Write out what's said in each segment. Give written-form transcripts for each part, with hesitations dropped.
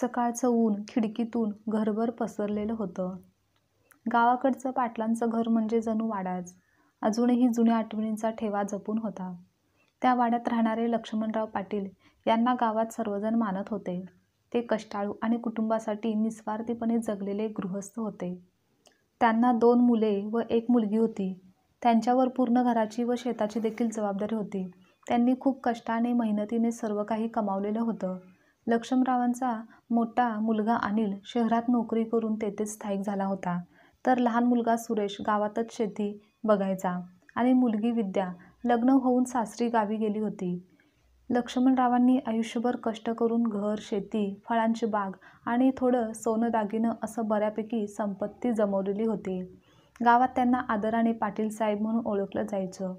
सकाळचं ऊन खिडकीतून घरभर पसरलेलं होतं. गावाकडचं पाटलांचं घर म्हणजे जणू वाडाच. अजूनही जुन्या आठवणींचा ठेवा जपून होता. त्या वाड्यात राहणारे लक्ष्मणराव पाटील यांना गावात सर्वजण मानत होते. ते कष्टाळू आणि कुटुंबासाठी निस्वार्थीपणे जगलेले गृहस्थ होते. त्यांना 2 मुले व 1 मुलगी होती. त्यांच्यावर पूर्ण घराची व शेताची देखील जबाबदारी होती. त्यांनी खूप कष्टाने मेहनतीने सर्व काही कमावलेलं होतं. लक्ष्मणरावांचा मोठा मुलगा अनिल शहरात नोकरी करून तेथेच स्थायिक झाला होता. तर लहान मुलगा सुरेश गावातच शेती बघायचा आणि मुलगी विद्या लग्न होऊन सासरी गावी गेली होती. लक्ष्मणरावांनी आयुष्यभर कष्ट करून घर, शेती, फळांची बाग आणि थोडं सोनं दागिनं असं बऱ्यापैकी संपत्ती जमवलेली होती. गावात त्यांना आदराने पाटील साहेब म्हणून ओळखलं जायचं.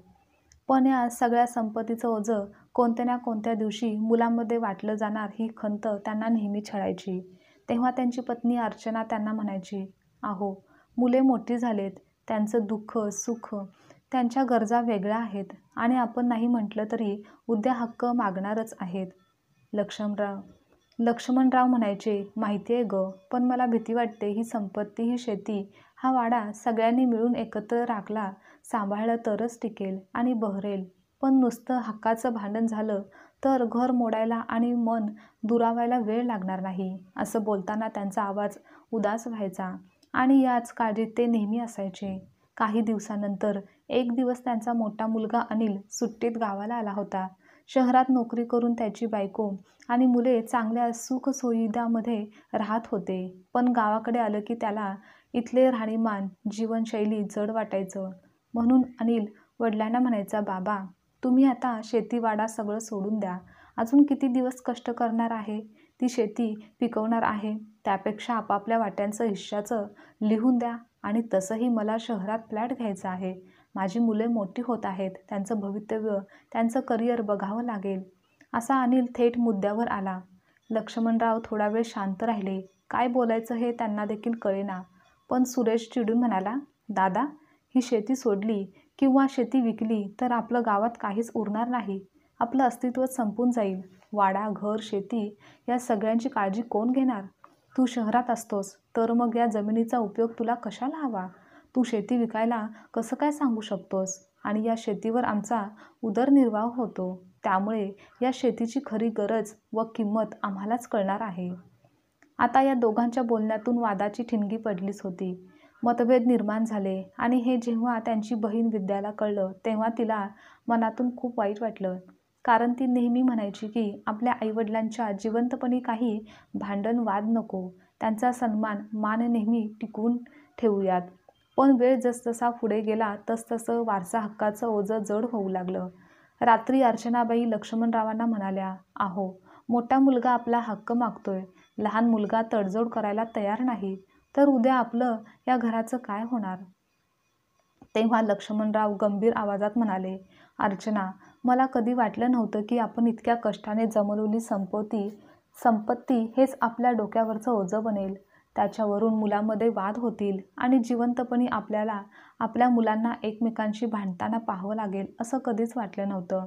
पण या सगळ्या संपत्तीचं ओझं कोणत्या ना कोणत्या दिवशी मुलांमध्ये वाटलं जाणार ही खंत त्यांना नेहमी छळायची. तेव्हा त्यांची पत्नी अर्चना त्यांना म्हणायची, "अहो, मुले मोठी झालेत, त्यांचं दुःख, सुख, त्यांच्या गरजा वेगळ्या आहेत आणि आपण नाही म्हटलं तरी उद्या हक्क मागणारच आहेत." लक्ष्मणराव म्हणायचे, "माहिती आहे गं, पण मला भीती वाटते. ही संपत्ती, ही शेती, हा वाडा सगळ्यांनी मिळून एकत्र राखला, सांभाळलं तरच टिकेल आणि बहरेल. पण नुसतं हक्काचं भांडण झालं तर घर मोडायला आणि मन दुरावायला वेळ लागणार नाही." असं बोलताना त्यांचा आवाज उदास व्हायचा आणि याच काळजीत ते नेहमी असायचे. काही दिवसानंतर एक दिवस त्यांचा मोठा मुलगा अनिल सुट्टीत गावाला आला होता. शहरात नोकरी करून त्याची बायको आणि मुले चांगल्या सुखसुविधामध्ये राहत होते. पण गावाकडे आलं की त्याला इथले राहणीमान, जीवनशैली जड वाटायचं. म्हणून अनिल वडिलांना म्हणायचा, "बाबा, तुम्ही आता शेतीवाडा सगळं सोडून द्या. अजून किती दिवस कष्ट करणार आहे? ती शेती पिकवणार आहे. त्यापेक्षा आपापल्या वाट्यांचं हिश्श्याचं लिहून द्या. आणि तसंही मला शहरात फ्लॅट घ्यायचा आहे. माझी मुले मोठी होत आहेत. त्यांचं भवितव्य, त्यांचं करिअर बघावं लागेल." असा अनिल थेट मुद्द्यावर आला. लक्ष्मणराव थोडा वेळ शांत राहिले. काय बोलायचं हे त्यांना देखील कळेना. पण सुरेश चिडून म्हणाला, "दादा, ही शेती सोडली किंवा शेती विकली तर आपलं गावात काहीच उरणार नाही. आपलं अस्तित्वच संपून जाईल. वाडा, घर, शेती या सगळ्यांची काळजी कोण घेणार? तू शहरात असतोस तर मग या जमिनीचा उपयोग तुला कशाला हवा? तू शेती विकायला कसं काय सांगू शकतोस? आणि या शेतीवर आमचा उदरनिर्वाह होतो. त्यामुळे या शेतीची खरी गरज व किंमत आम्हालाच कळणार आहे." आता या दोघांच्या बोलण्यातून वादाची ठिणगी पडलीच होती. मतभेद निर्माण झाले आणि हे जेव्हा त्यांची बहीण विद्याला कळलं तेव्हा तिला मनातून खूप वाईट वाटलं. कारण ती नेहमी म्हणायची की आपल्या आईवडिलांच्या जिवंतपणी काही भांडण, वाद नको. त्यांचा सन्मान, मान नेहमी टिकवून ठेवूयात. पण वेळ जसजसा पुढे गेला तसतसं वारसा हक्काचं ओझं जड होऊ लागलं. रात्री अर्चनाबाई लक्ष्मणरावांना म्हणाल्या, "अहो, मोठा मुलगा आपला हक्क मागतोय. लहान मुलगा तडजोड करायला तयार नाही. तर उद्या आपलं या घराचं काय होणार?" तेव्हा लक्ष्मणराव गंभीर आवाजात म्हणाले, "अर्चना, मला कधी वाटलं नव्हतं की आपण इतक्या कष्टाने जमवलेली संपत्ती हेच आपल्या डोक्यावरचं ओझं बनेल. त्याच्यावरून मुलांमध्ये वाद होतील आणि जिवंतपणी आपल्याला आपल्या मुलांना एकमेकांशी भांडताना पाहावं लागेल असं कधीच वाटलं नव्हतं."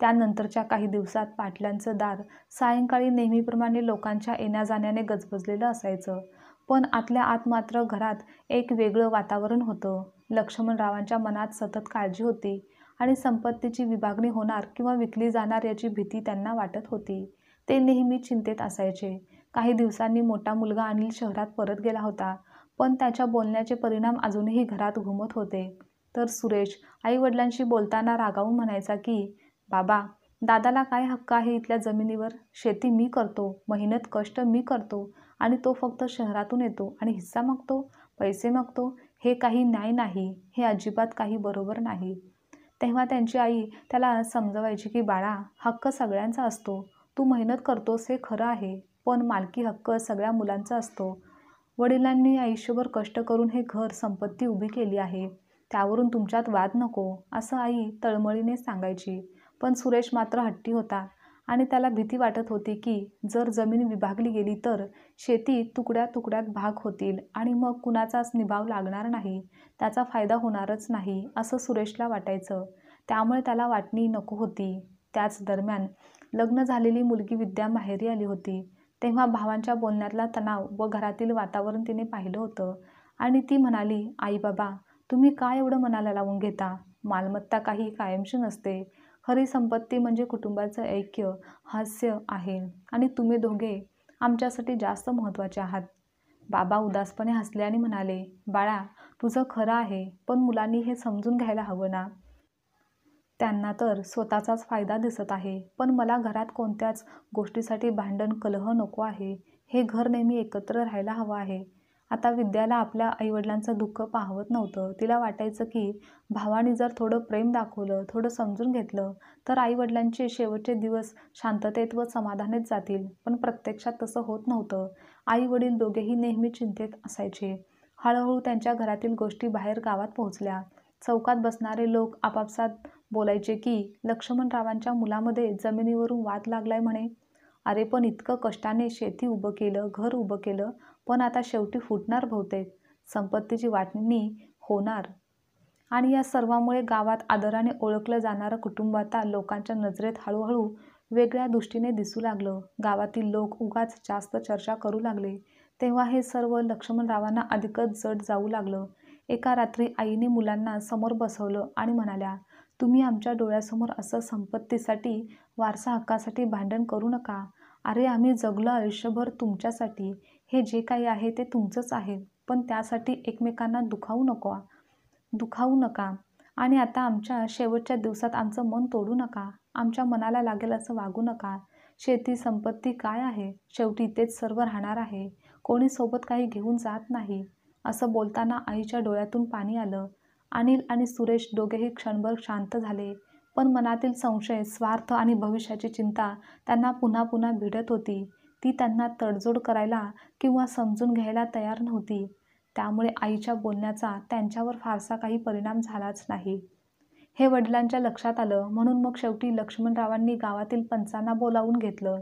त्यानंतरच्या काही दिवसात पाटलांचं दार सायंकाळी नेहमीप्रमाणे लोकांच्या येण्याजाण्याने गजबजलेलं असायचं. पण आतल्या आत मात्र घरात एक वेगळं वातावरण होतं. लक्ष्मणरावांच्या मनात सतत काळजी होती आणि संपत्तीची विभागणी होणार किंवा विकली जाणार याची भीती त्यांना वाटत होती. ते नेहमी चिंतेत असायचे. काही दिवसांनी मोठा मुलगा अनिल शहरात परत गेला होता. पण त्याच्या बोलण्याचे परिणाम अजूनही घरात घुमत होते. तर सुरेश आई-वडिलांशी बोलताना रागावून म्हणायचा की, "बाबा, दादाला काय हक्क आहे इथल्या जमिनीवर? शेती मी करतो, मेहनत कष्ट मी करतो आणि तो फक्त शहरातून येतो आणि हिस्सा मागतो, पैसे मागतो. हे काही न्याय नाही. हे अजिबात काही बरोबर नाही." तेव्हा त्यांची आई त्याला समजवायची की, "बाळा, हक्क सगळ्यांचा असतो. तू मेहनत करतोस हे खरं आहे, पण मालकी हक्क सगळ्या मुलांचा असतो. वडिलांनी आयुष्यभर कष्ट करून हे घर, संपत्ती उभी केली आहे. त्यावरून तुमच्यात वाद नको." असं आई तळमळीने सांगायची. पण सुरेश मात्र हट्टी होता आणि त्याला भीती वाटत होती की जर जमीन विभागली गेली तर शेती तुकड्या तुकड्यात भाग होतील आणि मग कुणाचाच निभाव लागणार नाही, त्याचा फायदा होणारच नाही असं सुरेशला वाटायचं. त्यामुळे त्याला वाटणी नको होती. त्याच दरम्यान लग्न झालेली मुलगी विद्या माहेरी आली होती. तेव्हा भावांच्या बोलण्यातला तणाव व घरातील वातावरण तिने पाहिलं होतं आणि ती म्हणाली, आई बाबा, तुम्ही काय एवढं मनाला लावून घेता? मालमत्ता काही कायमची नसते. खरी संपत्ती म्हणजे कुटुंबाचं ऐक्य, हास्य आहे आणि तुम्ही दोघे आमच्यासाठी जास्त महत्त्वाचे आहात. बाबा उदासपणे हसले आणि म्हणाले, बाळा, तुझं खरं आहे, पण मुलांनी हे समजून घ्यायला हवं ना. त्यांना तर स्वतःचाच फायदा दिसत आहे, पण मला घरात कोणत्याच गोष्टीसाठी भांडण, कलह नको आहे. हे घर नेहमी एकत्र राहायला हवं आहे. आता विद्याला आपल्या आईवडिलांचं दुःख पाहवत नव्हतं. तिला वाटायचं की भावाने जर थोडं प्रेम दाखवलं, थोडं समजून घेतलं, तर आईवडिलांचे शेवटचे दिवस शांततेत व समाधानीत जातील. पण प्रत्यक्षात तसं होत नव्हतं. आई-वडील दोघेही नेहमी चिंतेत असायचे. हळूहळू त्यांच्या घरातील गोष्टी बाहेर गावात पोहोचल्या. चौकात बसणारे लोक आपापसात बोलायचे की लक्ष्मणरावांच्या मुलामध्ये जमिनीवरून वाद लागलाय म्हणे. अरे पण इतकं कष्टाने शेती उभं केलं, घर उभं केलं, पण आता शेवटी फुटणार बहुतेक. संपत्तीची वाटणी होणार. आणि या सर्वामुळे गावात आदराने ओळखलं जाणारं कुटुंब आता लोकांच्या नजरेत हळूहळू वेगळ्या दृष्टीने दिसू लागलं. गावातील लोक उगाच जास्त चर्चा करू लागले. तेव्हा हे सर्व लक्ष्मणरावांना अधिकच जड जाऊ लागलं. एका रात्री आईने मुलांना समोर बसवलं आणि म्हणाल्या, तुम्ही आमच्या डोळ्यासमोर असं संपत्तीसाठी, वारसा हक्कासाठी भांडण करू नका. अरे आम्ही जगलो आयुष्यभर तुमच्यासाठी. हे जे काही आहे ते तुमचंच आहे. पण त्यासाठी एकमेकांना दुखावू नका. आणि आता आमच्या शेवटच्या दिवसात आमचं मन तोडू नका. आमच्या मनाला लागेल असं वागू नका. शेती संपत्ती काय आहे? शेवटी तेच सर्व राहणार आहे. कोणी सोबत काही घेऊन जात नाही. असं बोलताना आईच्या डोळ्यातून पाणी आलं. अनिल आणि सुरेश दोघेही क्षणभर शांत झाले. पण मनातील संशय, स्वार्थ आणि भविष्याची चिंता त्यांना पुन्हा पुन्हा भिडत होती. ती त्यांना तडजोड करायला किंवा समजून घ्यायला तयार नव्हती. त्यामुळे आईच्या बोलण्याचा त्यांच्यावर फारसा काही परिणाम झालाच नाही. हे वडिलांच्या लक्षात आलं. म्हणून मग शेवटी लक्ष्मणरावांनी गावातील पंचांना बोलावून घेतलं.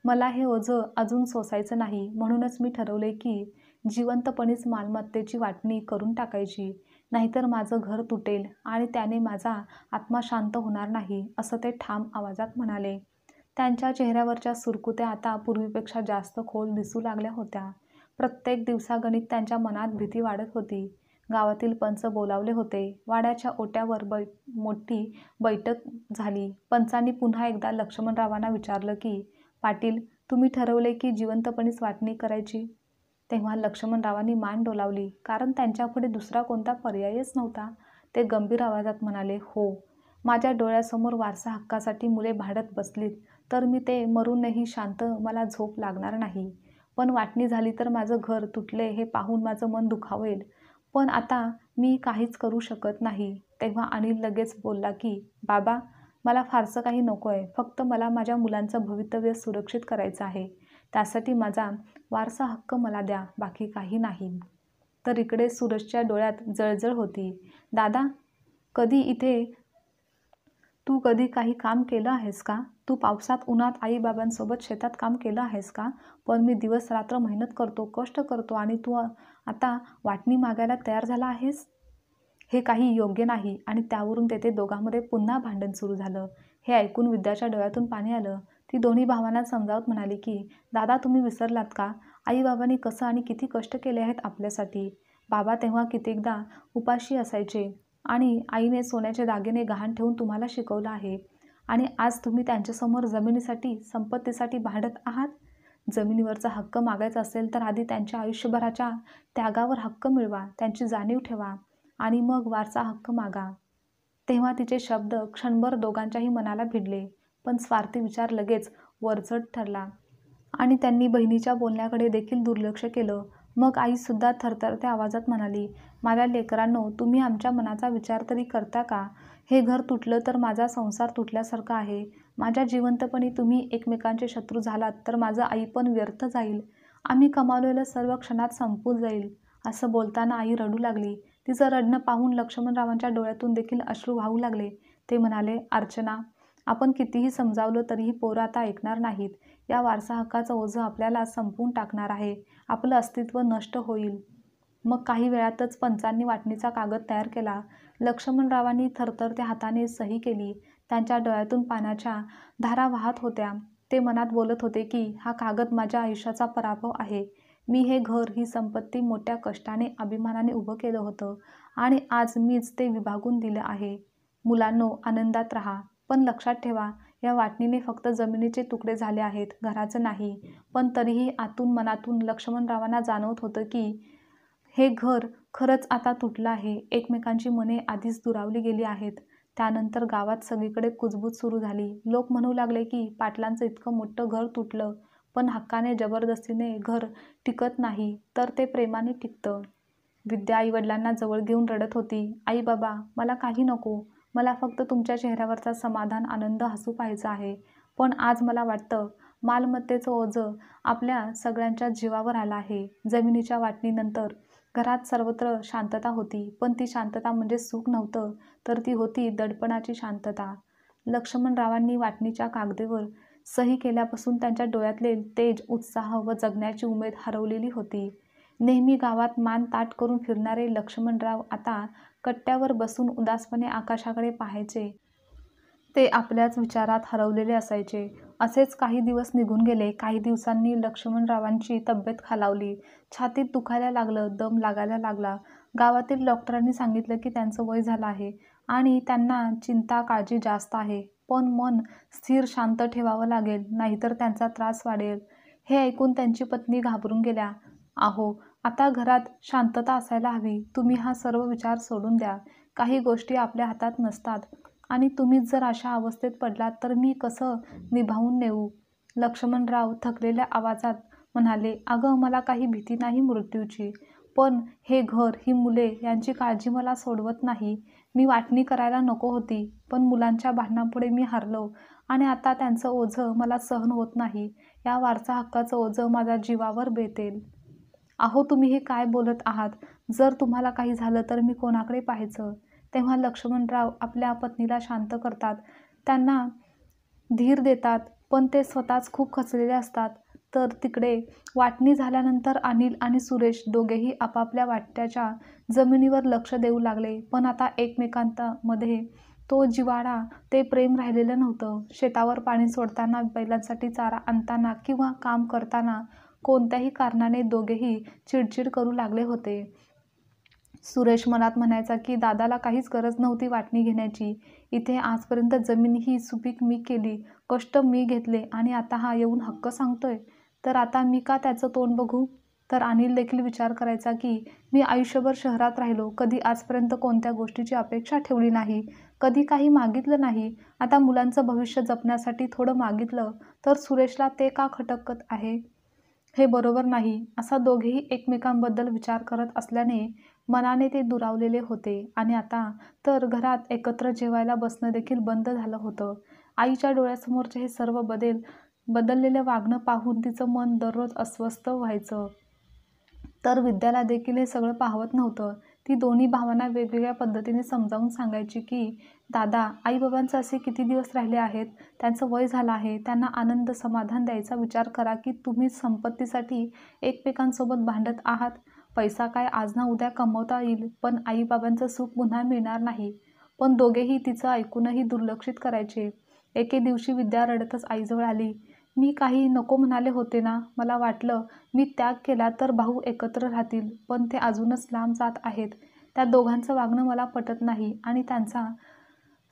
मला हे ओझं अजून सोसायचं नाही, म्हणूनच मी ठरवले की जिवंतपणीच मालमत्तेची वाटणी करून टाकायची. नाहीतर माझं घर तुटेल आणि त्याने माझा आत्मा शांत होणार नाही, असं ते ठाम आवाजात म्हणाले. त्यांच्या चेहऱ्यावरच्या सुरकुत्या आता पूर्वीपेक्षा जास्त खोल दिसू लागल्या होत्या. प्रत्येक दिवसागणिक त्यांच्या मनात भीती वाढत होती. गावातील पंच बोलावले होते. वाड्याच्या ओट्यावर मोठी बैठक झाली. पंचांनी पुन्हा एकदा लक्ष्मणरावांना विचारलं की, पाटील, तुम्ही ठरवले की जिवंतपणीच वाटणी करायची? तेव्हा लक्ष्मणरावांनी मान डोलावली, कारण त्यांच्यापुढे दुसरा कोणता पर्यायच नव्हता. ते गंभीर आवाजात म्हणाले, हो. माझ्या डोळ्यासमोर वारसा हक्कासाठी मुले भांडत बसलीत तर मी ते मरूनही शांत, मला झोप लागणार नाही. पण वाटणी झाली तर माझं घर तुटले हे पाहून माझं मन दुखावेल. पण आता मी काहीच करू शकत नाही. तेव्हा अनिल लगेच बोलला की, बाबा, मला फारसं काही नकोय. फक्त मला माझ्या मुलांचं भवितव्य सुरक्षित करायचं आहे. त्यासाठी माझा वारसा हक्क मला द्या, बाकी काही नाही. तर इकडे सुरेशच्या डोळ्यात जळजळ होती. दादा, तू कधी काही काम केलं आहेस का? तू पावसात उन्हात आई-बाबांसोबत शेतात काम केलं आहेस का? पण मी दिवस रात्र मेहनत करतो, कष्ट करतो आणि तू आता वाटणी मागायला तयार झाला आहेस? हे काही योग्य नाही. आणि त्यावरून तेथे दोघांमध्ये पुन्हा भांडण सुरू झालं. हे ऐकून विद्याच्या डोळ्यातून पाणी आलं. ती दोन्ही भावांना समजावत म्हणाली की, दादा, तुम्ही विसरलात का? आई-बाबांनी कसं आणि किती कष्ट केले आहेत आपल्यासाठी. बाबा तेव्हा कित्येकदा उपाशी असायचे आणि आईने सोन्याचे दागिने गहाण ठेवून तुम्हाला शिकवलं आहे. आणि आज तुम्ही त्यांच्यासमोर जमिनीसाठी, संपत्तीसाठी भांडत आहात. जमिनीवरचा हक्क मागायचा असेल तर आधी त्यांच्या आयुष्यभराच्या त्यागावर हक्क मिळवा, त्यांची जाणीव ठेवा आणि मग वारसा हक्क मागा. तेव्हा तिचे शब्द क्षणभर दोघांच्याही मनाला भिडले. पण स्वार्थी विचार लगेच वरचढ ठरला आणि त्यांनी बहिणीच्या बोलण्याकडे देखील दुर्लक्ष केलं. मग आईसुद्धा थरथरत्या आवाजात म्हणाली, माझ्या लेकरांनो, तुम्ही आमच्या मनाचा विचार तरी करता का? हे घर तुटलं तर माझा संसार तुटल्यासारखा आहे. माझ्या जिवंतपणी तुम्ही एकमेकांचे शत्रू झालात तर माझं आईपण व्यर्थ जाईल. आम्ही कमावलेलं सर्व क्षणात संपून जाईल. असं बोलताना आई रडू लागली. तिचं रडणं पाहून लक्ष्मणरावांच्या डोळ्यातून देखील अश्रू वाहू लागले. ते म्हणाले, अर्चना, आपण कितीही समजावलं तरीही पोरं आता ऐकणार नाहीत. या वारसा हक्काचं ओझं आपल्याला संपवून टाकणार आहे. आपलं अस्तित्व नष्ट होईल. मग काही वेळातच पंचांनी वाटणीचा कागद तयार केला. लक्ष्मणरावांनी थरथरत्या हाताने सही केली. त्यांच्या डोळ्यातून पाण्याच्या धारा वाहत होत्या. ते मनात बोलत होते की हा कागद माझ्या आयुष्याचा पराभव आहे. मी हे घर, ही संपत्ती मोठ्या कष्टाने, अभिमानाने उभं केलं होतं आणि आज मीच ते विभागून दिलं आहे. मुलांनो, आनंदात राहा. पण लक्षात ठेवा, या वाटणीने फक्त जमिनीचे तुकडे झाले आहेत, घराचं नाही. पण तरीही आतून मनातून लक्ष्मणरावांना जाणवत होतं की हे घर खरंच आता तुटलं आहे. एकमेकांची मने आधीच दुरावली गेली आहेत. त्यानंतर गावात सगळीकडे कुजबूज सुरू झाली. लोक म्हणू लागले की पाटलांचं इतकं मोठं घर तुटलं. पण हक्काने, जबरदस्तीने घर टिकत नाही, तर ते प्रेमाने टिकतं. विद्या आईवडिलांना जवळ घेऊन रडत होती. आई बाबा, मला काही नको. मला फक्त तुमच्या चेहऱ्यावरचा समाधान, आनंद, हसू पाहायचं आहे. पण आज मला वाटतं मालमत्तेचं ओझं आपल्या सगळ्यांच्या जीवावर आलं आहे. जमिनीच्या वाटणीनंतर घरात सर्वत्र शांतता होती. पण ती शांतता म्हणजे सुख नव्हतं, तर ती होती दडपणाची शांतता. लक्ष्मणरावांनी वाटणीच्या कागदावर सही केल्यापासून त्यांच्या डोळ्यातले तेज, उत्साह व जगण्याची उमेद हरवलेली होती. नेहमी गावात मान ताठ करून फिरणारे लक्ष्मणराव आता कट्ट्यावर बसून उदासपणे आकाशाकडे पाहायचे. ते आपल्याच विचारात हरवलेले असायचे. असेच काही दिवस निघून गेले. काही दिवसांनी लक्ष्मणरावांची तब्येत खालावली. छातीत दुखायला लागलं, दम लागायला लागला. गावातील डॉक्टरांनी सांगितलं की त्यांचं वय झालं आहे आणि त्यांना चिंता, काळजी जास्त आहे. पण मन स्थिर, शांत ठेवावं लागेल, नाहीतर त्यांचा त्रास वाढेल. हे ऐकून त्यांची पत्नी घाबरून गेल्या. "अहो, आता घरात शांतता असायला हवी. तुम्ही हा सर्व विचार सोडून द्या. काही गोष्टी आपल्या हातात नसतात आणि तुम्हीच जर अशा अवस्थेत पडलात तर मी कसं निभावून नेऊ?" लक्ष्मणराव थकलेल्या आवाजात म्हणाले, "अगं, मला काही भीती नाही मृत्यूची. पण हे घर, ही मुले यांची काळजी मला सोडवत नाही. मी वाटणी करायला नको होती, पण मुलांच्या भांडणापुढे मी हारलो आणि आता त्यांचं ओझं मला सहन होत नाही. या वारसा हक्काचं ओझं माझ्या जीवावर बेतेल." "अहो, तुम्ही हे काय बोलत आहात? जर तुम्हाला काही झालं तर मी कोणाकडे पाहायचं?" तेव्हा लक्ष्मणराव आपल्या पत्नीला शांत करतात, त्यांना धीर देतात. पण ते स्वतःच खूप खचलेले असतात. तर तिकडे वाटणी झाल्यानंतर अनिल आणि सुरेश दोघेही आपापल्या वाट्याच्या जमिनीवर लक्ष देऊ लागले. पण आता एकमेकांमध्ये तो जिव्हाळा, ते प्रेम राहिलेलं नव्हतं. शेतावर पाणी सोडताना, बैलांसाठी चारा आणताना किंवा काम करताना कोणत्याही कारणाने दोघेही चिडचिड करू लागले होते. सुरेश मनात म्हणायचा की दादाला काहीच गरज नव्हती वाटणी घेण्याची. इथे आजपर्यंत जमीन ही सुपीक मी केली, कष्ट मी घेतले आणि आता हा येऊन हक्क सांगतोय, तर आता मी का त्याचं तोंड बघू? तर अनिल देखील विचार करायचा की मी आयुष्यभर शहरात राहिलो, कधी आजपर्यंत कोणत्या गोष्टीची अपेक्षा ठेवली नाही, कधी काही मागितलं नाही. आता मुलांचं भविष्य जपण्यासाठी थोडं मागितलं, तर सुरेशला ते का खटकत आहे? हे बरोबर नाही. असा दोघेही एकमेकांबद्दल विचार करत असल्याने मनाने ते दुरावलेले होते आणि आता तर घरात एकत्र जेवायला बसणं देखील बंद झालं होतं. आईच्या डोळ्यासमोरचे हे सर्व बदललेलं वागणं पाहून तिचं मन दररोज अस्वस्थ व्हायचं. तर विद्याला देखील हे सगळं पाहवत नव्हतं. ती दोन्ही भावांना वेगवेगळ्या पद्धतीने समजावून सांगायची की दादा, आईबाबांचे असे किती दिवस राहिले आहेत, त्यांचं वय झालं आहे, त्यांना आनंद, समाधान द्यायचा विचार करा की तुम्ही संपत्तीसाठी एकमेकांसोबत भांडत आहात. पैसा काय आज ना उद्या कमवता येईल, पण आईबाबांचं सुख पुन्हा मिळणार नाही. पण दोघेही तिचं ऐकूनही दुर्लक्षित करायचे. एके दिवशी विद्या रडतच आईजवळ आली. "मी काही नको म्हणाले होते ना. मला वाटलं मी त्याग केला तर भाऊ एकत्र राहतील, पण ते अजूनच लांब जात आहेत. त्या दोघांचं वागणं मला पटत नाही आणि त्यांचा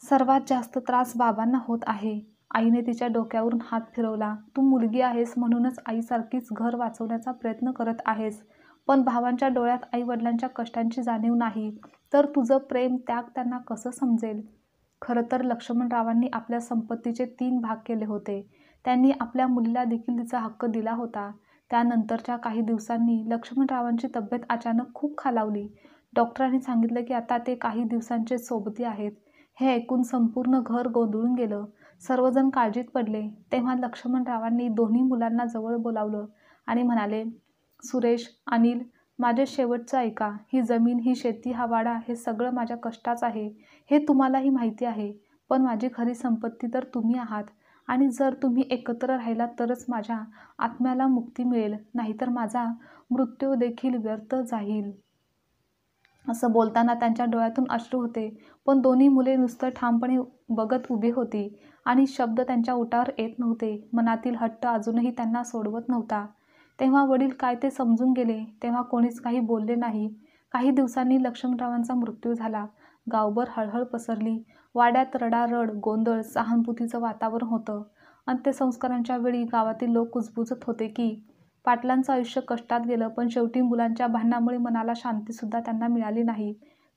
सर्वात जास्त त्रास बाबांना होत आहे." आईने तिच्या डोक्यावरून हात फिरवला. "तू मुलगी आहेस म्हणूनच आईसारखीच घर वाचवण्याचा प्रयत्न करत आहेस. पण भावांच्या डोळ्यात आई-वडिलांच्या कष्टांची जाणीव नाही, तर तुझं प्रेम, त्याग त्यांना कसं समजेल?" खरं तर लक्ष्मणरावांनी आपल्या संपत्तीचे 3 भाग केले होते. त्यांनी आपल्या मुलीला देखील तिचा हक्क दिला होता. त्यानंतरच्या काही दिवसांनी लक्ष्मणरावांची तब्येत अचानक खूप खालावली. डॉक्टरांनी सांगितलं की आता ते काही दिवसांचे सोबती आहेत. हे ऐकून संपूर्ण घर गोंधळून गेलं. सर्वजण काळजीत पडले. तेव्हा लक्ष्मणरावांनी दोन्ही मुलांना जवळ बोलावलं आणि म्हणाले, "सुरेश, अनिल, माझे शेवटचं ऐका. ही जमीन, ही शेती, हा वाडा, हे सगळं माझ्या कष्टाचं आहे. हे तुम्हालाही माहिती आहे. पण माझी खरी संपत्ती तर तुम्ही आहात आणि जर तुम्ही एकत्र राहिलात तरच माझ्या आत्म्याला मुक्ती मिळेल, नाहीतर माझा मृत्यू देखील व्यर्थ जाईल." असं बोलताना त्यांच्या डोळ्यातून अश्रू होते, पण दोन्ही मुले नुसतं ठामपणे बघत उभी होती आणि शब्द त्यांच्या ओठावर येत नव्हते. मनातील हट्ट अजूनही त्यांना सोडवत नव्हता. तेव्हा वडील काय ते समजून गेले. तेव्हा कोणीच काही बोलले नाही. काही दिवसांनी लक्ष्मणरावांचा मृत्यू झाला. गावभर हळहळ पसरली. वाड्यात रडारड, गोंधळ, सहानुभूतीचं वातावरण होतं. अंत्यसंस्कारांच्या वेळी गावातील लोक कुजबुजत होते की पाटलांचं आयुष्य कष्टात गेलं, पण शेवटी मुलांच्या भांडणामुळे मनाला शांतीसुद्धा त्यांना मिळाली नाही.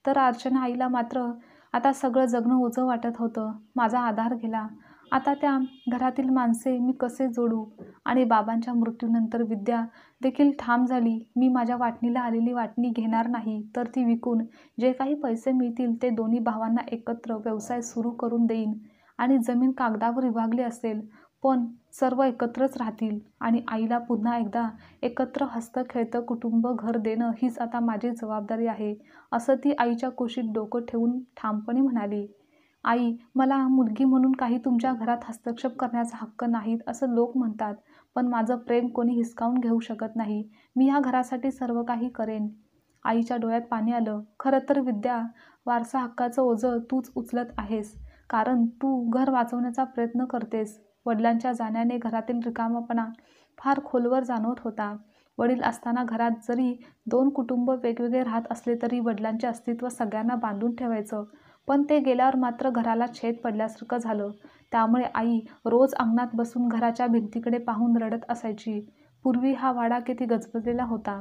तर अर्चना आईला मात्र आता सगळं जगणं ओझं वाटत होतं. माझा आधार गेला. आता त्या घरातील माणसे मी कसे जोडू? आणि बाबांच्या मृत्यूनंतर विद्या देखील ठाम झाली. मी माझ्या वाटणीला आलेली वाटणी घेणार नाही, तर ती विकून जे काही पैसे मिळतील ते दोन्ही भावांना एकत्र व्यवसाय सुरू करून देईन. आणि जमीन कागदावर विभागली असेल, पण सर्व एकत्रच राहतील. आणि आईला पुन्हा एकदा एकत्र हसतं खेळतं कुटुंब घर देणं हीच आता माझी जबाबदारी आहे, असं ती आईच्या कुशीत डोकं ठेवून ठामपणे म्हणाली. आई, मला मुलगी म्हणून काही तुमच्या घरात हस्तक्षेप करण्याचा हक्क नाहीत असं लोक म्हणतात, पण माझं प्रेम कोणी हिसकावून घेऊ शकत नाही. मी या घरासाठी सर्व काही करेन. आईच्या डोळ्यात पाणी आलं. खरं तर विद्या, वारसा हक्काचं ओझं तूच उचलत आहेस, कारण तू घर वाचवण्याचा प्रयत्न करतेस. वडिलांच्या जाण्याने घरातील रिकामापणा फार खोलवर जाणवत होता. वडील असताना घरात जरी दोन कुटुंब वेगवेगळे राहत असले तरी वडिलांचे अस्तित्व सगळ्यांना बांधून ठेवायचं. पण ते गेल्यावर मात्र घराला छेद पडल्यासारखं झालं. त्यामुळे आई रोज अंगणात बसून घराच्या भिंतीकडे पाहून रडत असायची. पूर्वी हा वाडा किती गजबजलेला होता.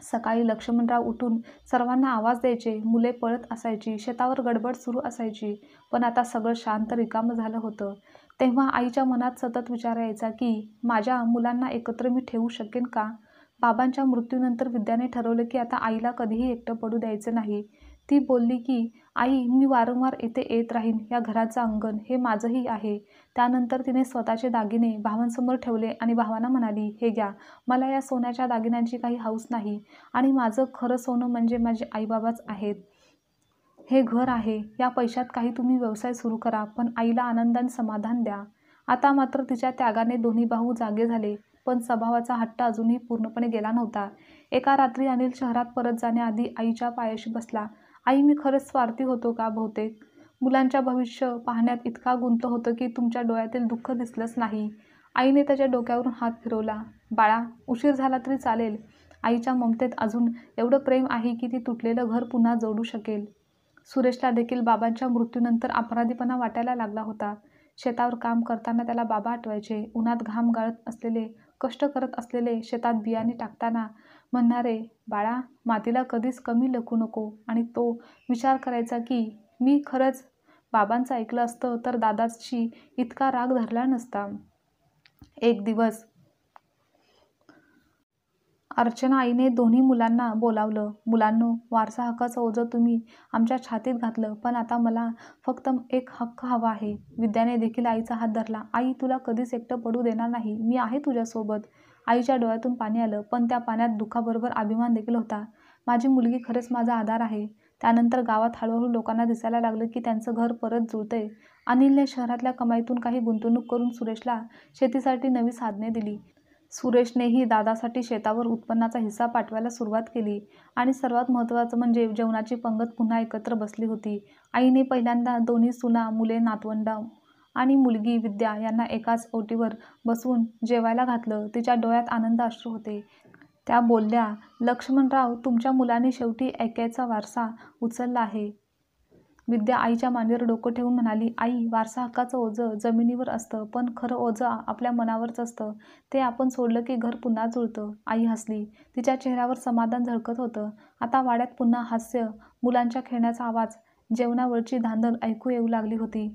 सकाळी लक्ष्मणराव उठून सर्वांना आवाज द्यायचे. मुले पळत असायची. शेतावर गडबड सुरू असायची. पण आता सगळं शांत रिकामं झालं होतं. तेव्हा आईच्या मनात सतत विचार यायचा की माझ्या मुलांना एकत्र मी ठेवू शकेन का? बाबांच्या मृत्यूनंतर विद्याने ठरवलं की आता आईला कधीही एकटं पडू द्यायचं नाही. ती बोलली की आई, मी वारंवार इथे येत राहीन. या घराचं अंगण हे माझंही आहे. त्यानंतर तिने स्वतःचे दागिने भावांसमोर ठेवले आणि भावांना म्हणाली, हे घ्या, मला या सोन्याच्या दागिन्यांची काही हौस नाही आणि माझं खरं सोनं म्हणजे माझे आईबाबाच आहेत. हे घर आहे. या पैशात काही तुम्ही व्यवसाय सुरू करा, पण आईला आनंदाने समाधान द्या. आता मात्र तिच्या त्यागाने दोन्ही भाऊ जागे झाले, पण स्वभावाचा हट्ट अजूनही पूर्णपणे गेला नव्हता. एका रात्री अनिल शहरात परत जाण्याआधी आईच्या पायाशी बसला. आई, मी खरंच स्वार्थी होतो का? बहुतेक मुलांच्या भविष्य पाहण्यात इतका गुंतलो होतो की तुमच्या डोळ्यातील दुःख दिसलंच नाही. आईने त्याच्या डोक्यावरून हात फिरवला. बाळा, उशीर झाला तरी चालेल. आईच्या ममतेत अजून एवढं प्रेम आहे की ती तुटलेलं घर पुन्हा जोडू शकेल. सुरेशला देखील बाबांच्या मृत्यूनंतर अपराधीपणा वाटायला लागला होता. शेतावर काम करताना त्याला बाबा आठवायचे. उन्हात घाम गाळत असलेले, कष्ट करत असलेले, शेतात बियाणे टाकताना म्हणणारे, बाळा, मातीला कधीच कमी लेखू नको. आणि तो विचार करायचा की मी खरंच बाबांचं ऐकलं असतं तर दादाशी इतका राग धरला नसता. एक दिवस अर्चना आईने दोन्ही मुलांना बोलावलं. मुलांनो, वारसा हक्काचं ओझं तुम्ही आमच्या छातीत घातलं, पण आता मला फक्त एक हक्क हवा आहे. विद्याने देखील आईचा हात धरला. आई, तुला कधीच एकटं पडू देणार नाही. मी आहे तुझ्यासोबत. आईच्या डोळ्यातून पाणी आलं, पण त्या पाण्यात दुःखाबरोबर अभिमान देखील होता. माझी मुलगी खरंच माझा आधार आहे. त्यानंतर गावात हळूहळू लोकांना दिसायला लागलं की त्यांचं घर परत जुळतंय. अनिलने शहरातल्या कमाईतून काही गुंतवणूक करून सुरेशला शेतीसाठी नवी साधने दिली. सुरेशनेही दादासाठी शेतावर उत्पन्नाचा हिस्सा पाठवायला सुरुवात केली. आणि सर्वात महत्त्वाचं म्हणजे जेवणाची पंगत पुन्हा एकत्र बसली होती. आईने पहिल्यांदा दोन्ही सुना, मुले, नातवंड आणि मुलगी विद्या यांना एकाच ओटीवर बसवून जेवायला घातलं. तिच्या डोळ्यात आनंद अश्रू होते. त्या बोलल्या, लक्ष्मणराव, तुमच्या मुलांनी शेवटी ऐक्याचा वारसा उचलला आहे. विद्या आईच्या मांडीवर डोकं ठेवून म्हणाली, आई, वारसा हक्काचं ओझं जमिनीवर असतं, पण खरं ओझं आपल्या मनावरच असतं. ते आपण सोडलं की घर पुन्हा जुळतं. आई हसली. तिच्या चेहऱ्यावर समाधान झळकत होतं. आता वाड्यात पुन्हा हास्य, मुलांच्या खेळण्याचा आवाज, जेवणावरची धांदल ऐकू येऊ लागली होती.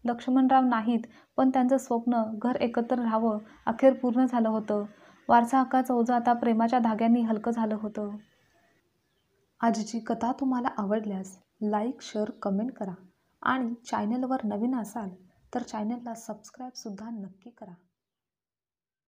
लक्ष्मणराव नाहीत, पण त्यांचं स्वप्न, घर एकत्र राहावं, अखेर पूर्ण झालं होतं. वारसा हक्काचं ओझं आता प्रेमाच्या धाग्यांनी हलकं झालं होतं. आजची कथा तुम्हाला आवडल्यास लाईक, शेअर, कमेंट करा आणि चॅनलवर नवीन असाल तर चॅनलला सबस्क्राईबसुद्धा नक्की करा.